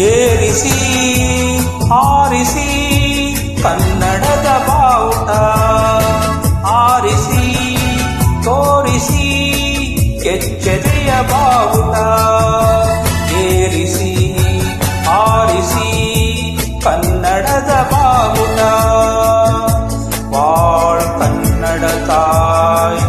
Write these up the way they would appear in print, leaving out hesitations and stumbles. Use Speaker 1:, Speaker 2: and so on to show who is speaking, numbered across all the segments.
Speaker 1: ಏರಿಸಿ ಆರಿಸಿ ಕನ್ನಡದ ಬಾವುಟ ಆರಿಸಿ ತೋರಿಸಿ ಕೆಚ್ಚೆದೆಯ ಬಾವುಟ ಏರಿಸಿ ಆರಿಸಿ ಕನ್ನಡದ ಬಾವುಟ ಬಾಳ್ ಕನ್ನಡ ತಾಯ್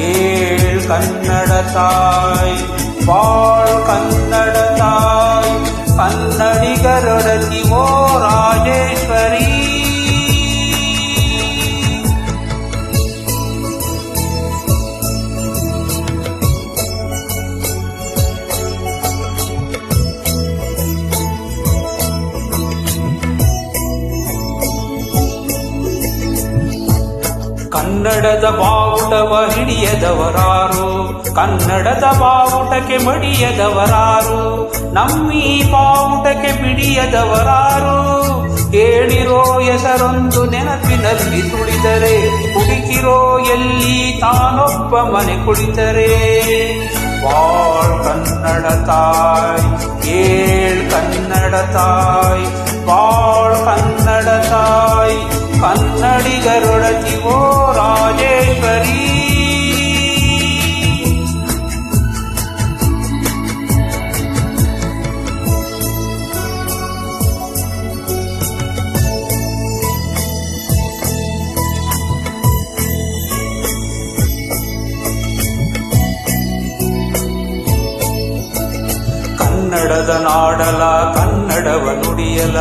Speaker 1: ಏಳ್ ಕನ್ನಡ ತಾಯ್ ಬಾಳ್ ಕನ್ನಡ ತಾಯ್ ಕನ್ನಡಿಗರೊಡತಿ ಓ ರಾಜೇಶ್ವರಿ ಕನ್ನಡದ ಬಾವುಟವ ಹಿಡಿಯದವರಾರು ಕನ್ನಡದ ಬಾವುಟಕ್ಕೆ ಮಡಿಯದವರಾರು ನಮ್ಮೀ ಬಾವುಟಕ್ಕೆ ಬಿಡಿಯದವರಾರು ಹೇಳಿರೋ ಹೆಸರೊಂದು ನೆನಪಿನಲ್ಲಿ ಸುಳಿದರೆ ಹುಡುಕಿರೋ ಎಲ್ಲಿ ತಾನೊಬ್ಬ ಮನೆ ಕುಳಿತರೆ ಬಾಳ್ ಕನ್ನಡ ತಾಯ್ ಏಳ್ ಕನ್ನಡ ತಾಯ್ ಬಾಳ್ ಕನ್ನಡ ತಾಯ್ ಕನ್ನಡಿಗರೊಡತಿ ಓ ರಾಜೇಶ್ವರಿ ಕನ್ನಡದ ನಾಡಲ ಕನ್ನಡವ ನುಡಿಯಲ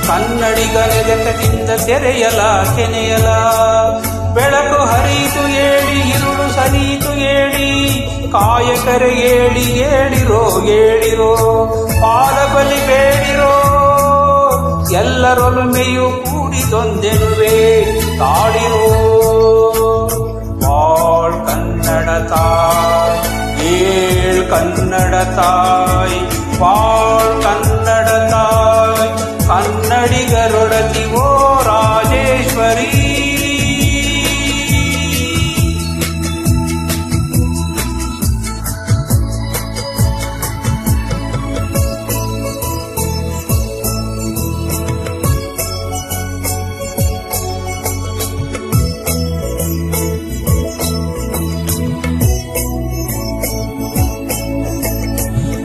Speaker 1: ಕನ್ನಡಿಗನೆದಕದಿಂದ ತೆರೆಯಲ ಕೆನೆಯಲ ಬೆಳಕು ಹರಿಯಿತು ಏಳಿ ಇರುಳು ಸರಿಯಿತು ಏಳಿ ಕಾಯಕರೆ ಏಳಿ ಏಳಿರೋ ಏಳಿರೋ ಪಾಲಬಲಿ ಬೇಡಿರೋ ಎಲ್ಲರೊಲುಮೆಯು ಕೂಡಿದೊಂದೆನುವೆ ತಾಡಿರೋ ಬಾಳ್ ಕನ್ನಡ ತಾಯ್ ಏಳ್ ಕನ್ನಡ ತಾಯ್ ಬಾಳ್ ಕನ್ನಡ ತಾಯ್ ಕನ್ನಡಿಗರೊಡತಿ ಓ ರಾಜೇಶ್ವರಿ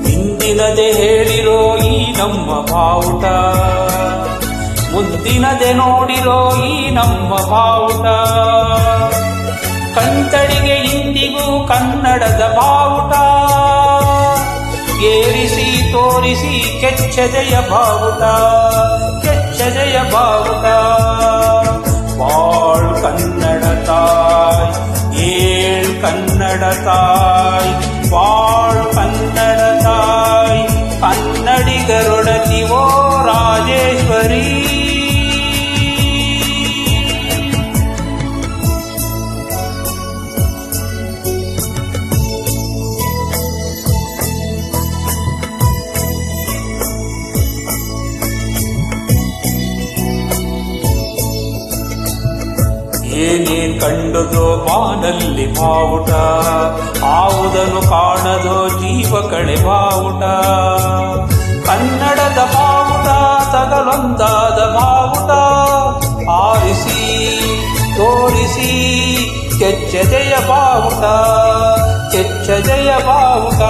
Speaker 1: ಮುಂದಿನದೆ ಹೇಳಿರೋ ಈ ನಮ್ಮ ಬಾವುಟ ಮುಂದಿನದೆ ನೋಡಿರೋ ಈ ನಮ್ಮ ಬಾವುಟ ಕಣ್ತಡಿಗೆ ಇಂದಿಗೂ ಕನ್ನಡದ ಬಾವುಟ ಏರಿಸಿ ತೋರಿಸಿ ಕೆಚ್ಚೆದೆಯ ಬಾವುಟ ಕೆಚ್ಚೆದೆಯ ಬಾವುಟ ಬಾಳ್ ಕನ್ನಡ ತಾಯ್ ಏಳ್ ಕನ್ನಡ ತಾಯ್ ಬಾಳ್ ಕನ್ನಡ ತಾಯ್ ಕನ್ನಡಿಗರೊಡತಿ ಓ ರಾಜೇಶ್ವರಿ ಏನೇನ್ ಕಂಡುದೋ ಬಾನಲ್ಲಿ ಬಾವುಟ ಆವುದನ್ನು ಕಾಣದೋ ಜೀವ ಕಳೆ ಬಾವುಟ ಕನ್ನಡದ ಬಾವುಟ ತಗಲೊಂದಾದ ಬಾವುಟ ಆರಿಸಿ ತೋರಿಸಿ ಕೆಚ್ಚೆದೆಯ ಬಾವುಟ ಕೆಚ್ಚೆದೆಯ ಬಾವುಟ